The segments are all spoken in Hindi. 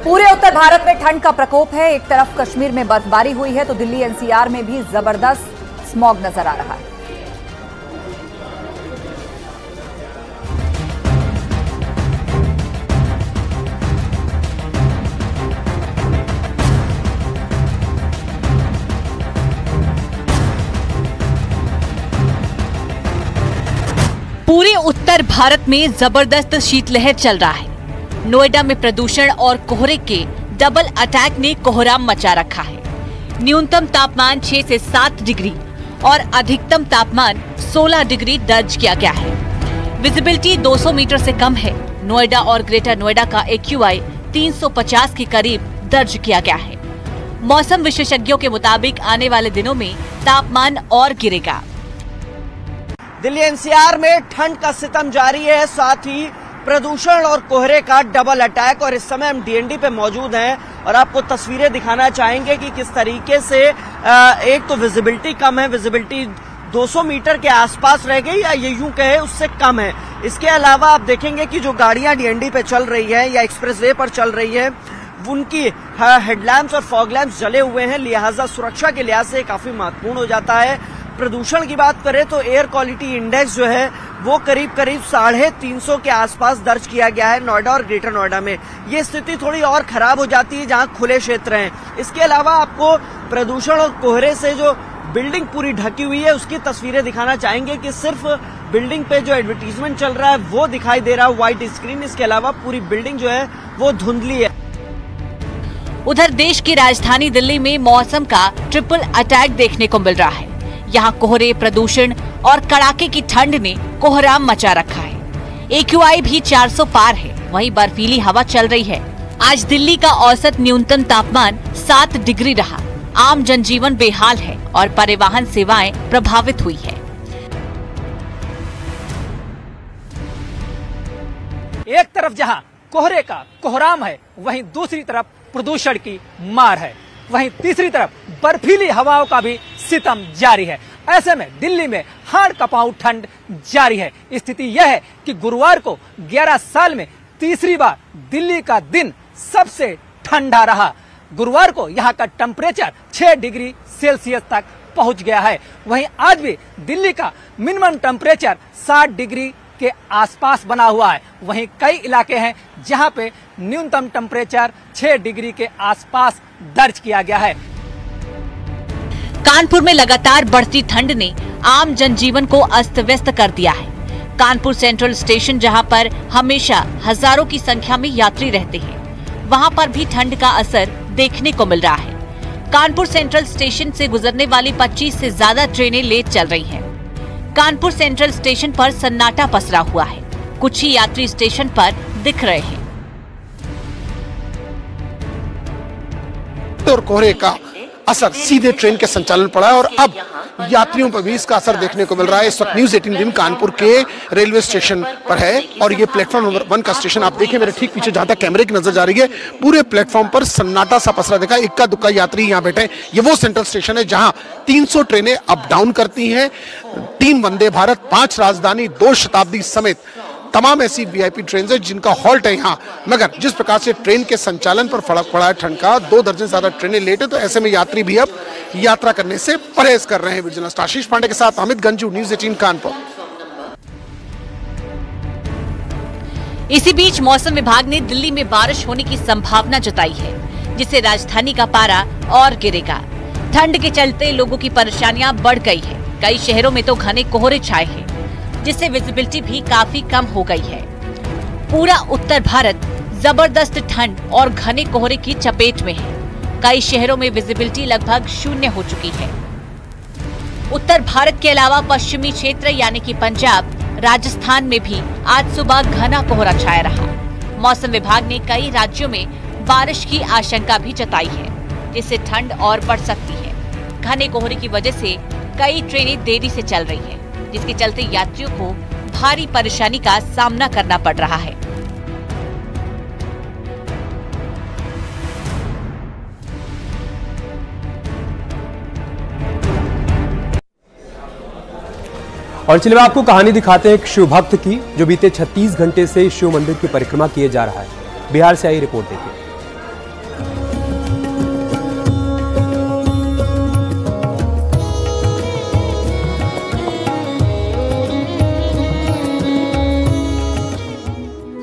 पूरे उत्तर भारत में ठंड का प्रकोप है। एक तरफ कश्मीर में बर्फबारी हुई है तो दिल्ली एनसीआर में भी जबरदस्त स्मॉग नजर आ रहा है। पूरे उत्तर भारत में जबरदस्त शीतलहर चल रहा है। नोएडा में प्रदूषण और कोहरे के डबल अटैक ने कोहराम मचा रखा है। न्यूनतम तापमान 6 से 7 डिग्री और अधिकतम तापमान 16 डिग्री दर्ज किया गया है। विजिबिलिटी 200 मीटर से कम है। नोएडा और ग्रेटर नोएडा का AQI 350 के करीब दर्ज किया गया है। मौसम विशेषज्ञों के मुताबिक आने वाले दिनों में तापमान और गिरेगा। दिल्ली एनसीआर में ठंड का सितम जारी है, साथ ही प्रदूषण और कोहरे का डबल अटैक। और इस समय हम डीएनडी पे मौजूद हैं और आपको तस्वीरें दिखाना चाहेंगे कि किस तरीके से एक तो विजिबिलिटी कम है, विजिबिलिटी 200 मीटर के आसपास रह गई या ये यूं कहे उससे कम है। इसके अलावा आप देखेंगे कि जो गाड़ियां डीएनडी पे चल रही है या एक्सप्रेसवे पर चल रही है उनकी हेडलैम्प्स और फॉग लैम्प्स जले हुए हैं, लिहाजा सुरक्षा के लिहाज से काफी महत्वपूर्ण हो जाता है। प्रदूषण की बात करें तो एयर क्वालिटी इंडेक्स जो है वो करीब 350 के आसपास दर्ज किया गया है नोएडा और ग्रेटर नोएडा में। ये स्थिति थोड़ी और खराब हो जाती है जहां खुले क्षेत्र हैं। इसके अलावा आपको प्रदूषण और कोहरे से जो बिल्डिंग पूरी ढकी हुई है उसकी तस्वीरें दिखाना चाहेंगे कि सिर्फ बिल्डिंग पे जो एडवर्टीजमेंट चल रहा है वो दिखाई दे रहा है व्हाइट स्क्रीन। इसके अलावा पूरी बिल्डिंग जो है वो धुंधली है। उधर देश की राजधानी दिल्ली में मौसम का ट्रिपल अटैक देखने को मिल रहा है। यहाँ कोहरे, प्रदूषण और कड़ाके की ठंड ने कोहराम मचा रखा है। AQI भी 400 पार है। वहीं बर्फीली हवा चल रही है। आज दिल्ली का औसत न्यूनतम तापमान 7 डिग्री रहा। आम जनजीवन बेहाल है और परिवहन सेवाएं प्रभावित हुई है। एक तरफ जहां कोहरे का कोहराम है, वहीं दूसरी तरफ प्रदूषण की मार है। वहीं तीसरी तरफ बर्फीली हवाओं का भी सितम जारी है। ऐसे में दिल्ली में हाड़ कपाऊ ठंड जारी है। स्थिति यह है कि गुरुवार को 11 साल में तीसरी बार दिल्ली का दिन सबसे ठंडा रहा। गुरुवार को यहाँ का टेम्परेचर 6 डिग्री सेल्सियस तक पहुँच गया है। वहीं आज भी दिल्ली का मिनिमम टेम्परेचर 60 डिग्री के आसपास बना हुआ है। वहीं कई इलाके हैं जहां पे न्यूनतम टेम्परेचर 6 डिग्री के आसपास दर्ज किया गया है। कानपुर में लगातार बढ़ती ठंड ने आम जनजीवन को अस्त व्यस्त कर दिया है। कानपुर सेंट्रल स्टेशन जहां पर हमेशा हजारों की संख्या में यात्री रहते हैं, वहां पर भी ठंड का असर देखने को मिल रहा है। कानपुर सेंट्रल स्टेशन से गुजरने वाली 25 से ज्यादा ट्रेनें लेट चल रही हैं। कानपुर सेंट्रल स्टेशन पर सन्नाटा पसरा हुआ है। कुछ ही यात्री स्टेशन पर दिख रहे हैं। और कोहरे का असर सीधे ट्रेन के संचालन पड़ा है और अब यात्रियों पर भी इसका असर देखने को मिल रहा है। इस वक्त न्यूज़ 18 दिन कानपुर के रेलवे स्टेशन पर है और ये प्लेटफॉर्म नंबर 1 का स्टेशन आप देखिए मेरे ठीक पीछे, जहां तक कैमरे की नजर जा रही है पूरे प्लेटफॉर्म पर सन्नाटा सा पसरा देखा। इक्का दुक्का यात्री यहाँ बैठे। ये वो सेंट्रल स्टेशन है जहां 300 ट्रेनें अप डाउन करती हैं। 3 वंदे भारत, 5 राजधानी, 2 शताब्दी समेत तमाम ऐसी VIP ट्रेन है जिनका हॉल्ट है यहाँ। मगर जिस प्रकार से ट्रेन के संचालन पर फर्क पड़ा है ठंड का, 2 दर्जन से ज्यादा ट्रेनें लेट है, तो ऐसे में यात्री भी अब यात्रा करने से परहेज कर रहे हैं। विजिलेंस आशीष पांडे के साथ अमित गंजू, न्यूज़ 18 कानपुर। इसी बीच मौसम विभाग ने दिल्ली में बारिश होने की संभावना जताई है, जिससे राजधानी का पारा और गिरेगा। ठंड के चलते लोगों की परेशानियां बढ़ गई है। कई शहरों में तो घने कोहरे छाए हैं, जिससे विजिबिलिटी भी काफी कम हो गई है। पूरा उत्तर भारत जबरदस्त ठंड और घने कोहरे की चपेट में है। कई शहरों में विजिबिलिटी लगभग 0 हो चुकी है। उत्तर भारत के अलावा पश्चिमी क्षेत्र यानी कि पंजाब, राजस्थान में भी आज सुबह घना कोहरा छाया रहा। मौसम विभाग ने कई राज्यों में बारिश की आशंका भी जताई है, जिससे ठंड और बढ़ सकती है। घने कोहरे की वजह से कई ट्रेनें देरी से चल रही हैं, जिसके चलते यात्रियों को भारी परेशानी का सामना करना पड़ रहा है। और चलिए आपको कहानी दिखाते हैं एक शिव भक्त की, जो बीते 36 घंटे से शिव मंदिर की परिक्रमा किए जा रहा है। बिहार से आई रिपोर्ट देखिए।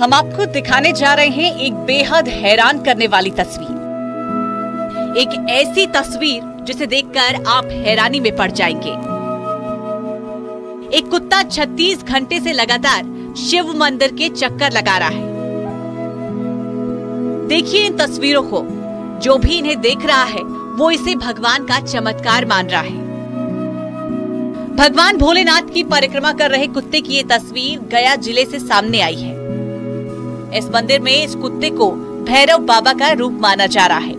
हम आपको दिखाने जा रहे हैं एक बेहद हैरान करने वाली तस्वीर। एक ऐसी तस्वीर जिसे देखकर आप हैरानी में पड़ जाएंगे। एक कुत्ता 36 घंटे से लगातार शिव मंदिर के चक्कर लगा रहा है। देखिए इन तस्वीरों को। जो भी इन्हें देख रहा है वो इसे भगवान का चमत्कार मान रहा है। भगवान भोलेनाथ की परिक्रमा कर रहे कुत्ते की ये तस्वीर गया जिले से सामने आई है। इस मंदिर में इस कुत्ते को भैरव बाबा का रूप माना जा रहा है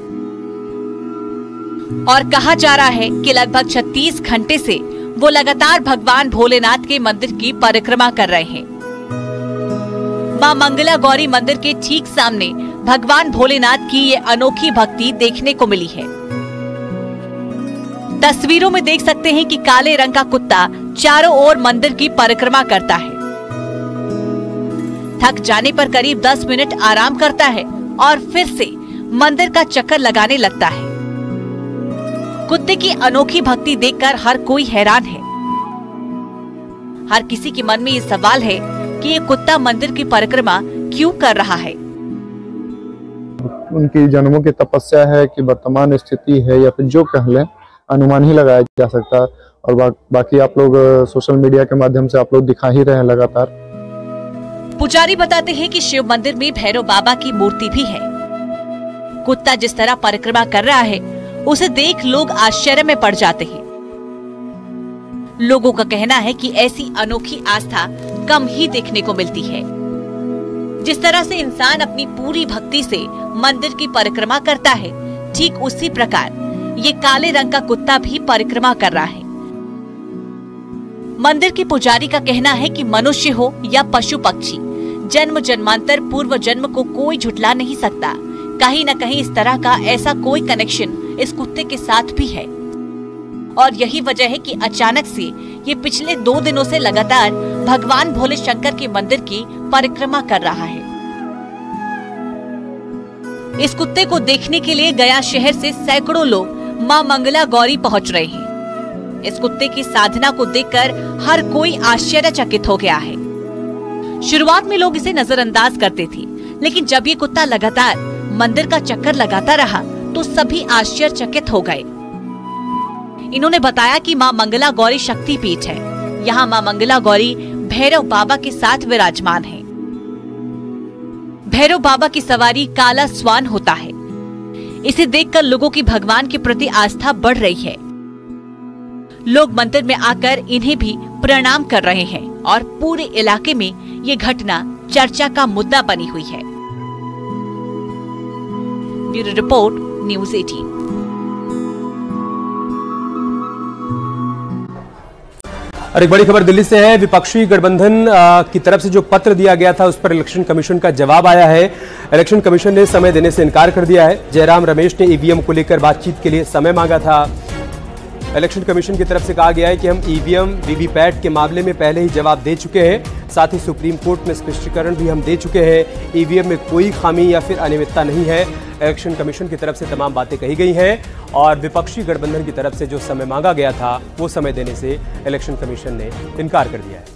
और कहा जा रहा है कि लगभग 36 घंटे से वो लगातार भगवान भोलेनाथ के मंदिर की परिक्रमा कर रहे हैं। मां मंगला गौरी मंदिर के ठीक सामने भगवान भोलेनाथ की ये अनोखी भक्ति देखने को मिली है। तस्वीरों में देख सकते हैं कि काले रंग का कुत्ता चारों ओर मंदिर की परिक्रमा करता है। थक जाने पर करीब 10 मिनट आराम करता है और फिर से मंदिर का चक्कर लगाने लगता है। कुत्ते की अनोखी भक्ति देखकर हर कोई हैरान है। हर किसी के मन में ये सवाल है कि ये कुत्ता मंदिर की परिक्रमा क्यों कर रहा है। उनकी जन्मों की तपस्या है कि वर्तमान स्थिति है या फिर जो कह लें, अनुमान ही लगाया जा सकता है। और बाकी आप लोग सोशल मीडिया के माध्यम से आप लोग दिखा ही रहे हैं लगातार। पुजारी बताते हैं कि शिव मंदिर में भैरव बाबा की मूर्ति भी है। कुत्ता जिस तरह परिक्रमा कर रहा है उसे देख लोग आश्चर्य में पड़ जाते हैं। लोगों का कहना है कि ऐसी अनोखी आस्था कम ही देखने को मिलती है। जिस तरह से इंसान अपनी पूरी भक्ति से मंदिर की परिक्रमा करता है, ठीक उसी प्रकार ये काले रंग का कुत्ता भी परिक्रमा कर रहा है। मंदिर के पुजारी का कहना है कि मनुष्य हो या पशु पक्षी, जन्म जन्मांतर पूर्व जन्म को कोई झुठला नहीं सकता। कहीं न कहीं इस तरह का ऐसा कोई कनेक्शन इस कुत्ते के साथ भी है और यही वजह है कि अचानक से ये पिछले 2 दिनों से लगातार भगवान भोले शंकर के मंदिर की परिक्रमा कर रहा है। इस कुत्ते को देखने के लिए गया शहर से सैकड़ों लोग मां मंगला गौरी पहुंच रहे हैं। इस कुत्ते की साधना को देखकर हर कोई आश्चर्यचकित हो गया है। शुरुआत में लोग इसे नजरअंदाज करते थे, लेकिन जब ये कुत्ता लगातार मंदिर का चक्कर लगाता रहा तो सभी आश्चर्यचकित हो गए। इन्होंने बताया कि मां मंगला गौरी शक्ति पीठ है। यहाँ मां मंगला गौरी भैरव बाबा के साथ विराजमान है। भैरव बाबा की सवारी काला स्वान होता है। इसे देखकर लोगों की भगवान के प्रति आस्था बढ़ रही है। लोग मंदिर में आकर इन्हें भी प्रणाम कर रहे हैं और पूरे इलाके में ये घटना चर्चा का मुद्दा बनी हुई है। Bureau report, news 18। और एक बड़ी खबर दिल्ली से है। विपक्षी गठबंधन की तरफ से जो पत्र दिया गया था उस पर इलेक्शन कमीशन का जवाब आया है। इलेक्शन कमीशन ने समय देने से इनकार कर दिया है। जयराम रमेश ने ईवीएम को लेकर बातचीत के लिए समय मांगा था। इलेक्शन कमीशन की तरफ से कहा गया है कि हम ईवीएम वीवीपैट के मामले में पहले ही जवाब दे चुके हैं। साथ ही सुप्रीम कोर्ट में स्पष्टीकरण भी हम दे चुके हैं। ईवीएम में कोई खामी या फिर अनियमितता नहीं है। इलेक्शन कमीशन की तरफ से तमाम बातें कही गई हैं और विपक्षी गठबंधन की तरफ से जो समय मांगा गया था वो समय देने से इलेक्शन कमीशन ने इनकार कर दिया है।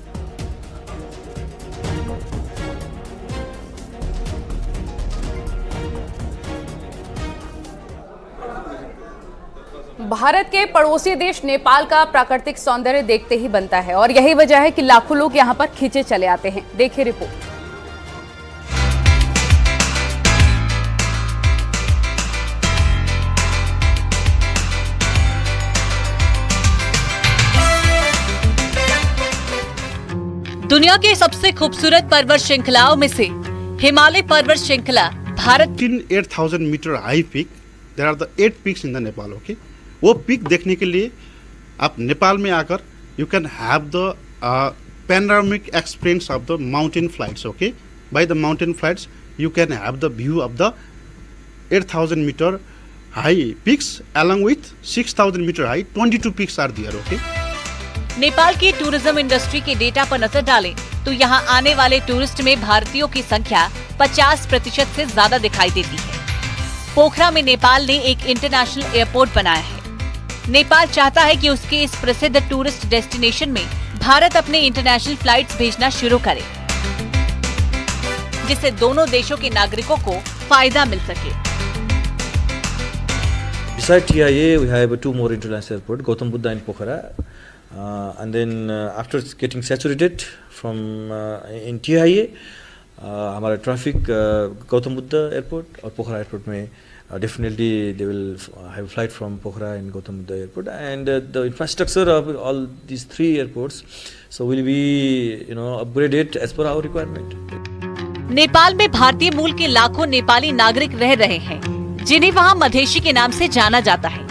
भारत के पड़ोसी देश नेपाल का प्राकृतिक सौंदर्य देखते ही बनता है और यही वजह है कि लाखों लोग यहां पर खींचे चले आते हैं। देखिए रिपोर्ट। दुनिया के सबसे खूबसूरत पर्वत श्रृंखलाओं में से हिमालय पर्वत श्रृंखला Bharat 8,000 metre high peak, there are the 8 peaks in the Nepal. Okay, वो पीक देखने के लिए आप नेपाल में आकर you can have the panoramic experience of the mountain flights. Okay, by the mountain flights you can have the view of the 8,000 metre high peaks along with 6,000 metre high 22 peaks are there. Okay, Nepal की टूरिज्म इंडस्ट्री के डेटा पर नजर डालें तो यहाँ आने वाले टूरिस्ट में भारतीयों की संख्या 50% से ज्यादा दिखाई देती है। पोखरा में नेपाल ने एक इंटरनेशनल एयरपोर्ट बनाया है। नेपाल चाहता है कि उसके इस प्रसिद्ध टूरिस्ट डेस्टिनेशन में भारत अपने इंटरनेशनल फ्लाइट्स भेजना शुरू करे। जिससे दोनों देशों के नागरिकों को फायदा मिल सके। Besides TIA, we have two more international airports, Gautam Buddha and Pokhara. And then after getting saturated from in TIA, हमारा ट्रैफिक गौतम बुद्ध एयरपोर्ट और पोखरा एयरपोर्ट में definitely they will have a flight from Pokhara and Gautam Buddha airport, and the infrastructure of all these three airports so will be upgraded as per our requirement. Nepal में भारतीय मूल के लाखों नेपाली नागरिक रह रहे हैं, जिन्हें वहां मधेशी के नाम से जाना जाता है।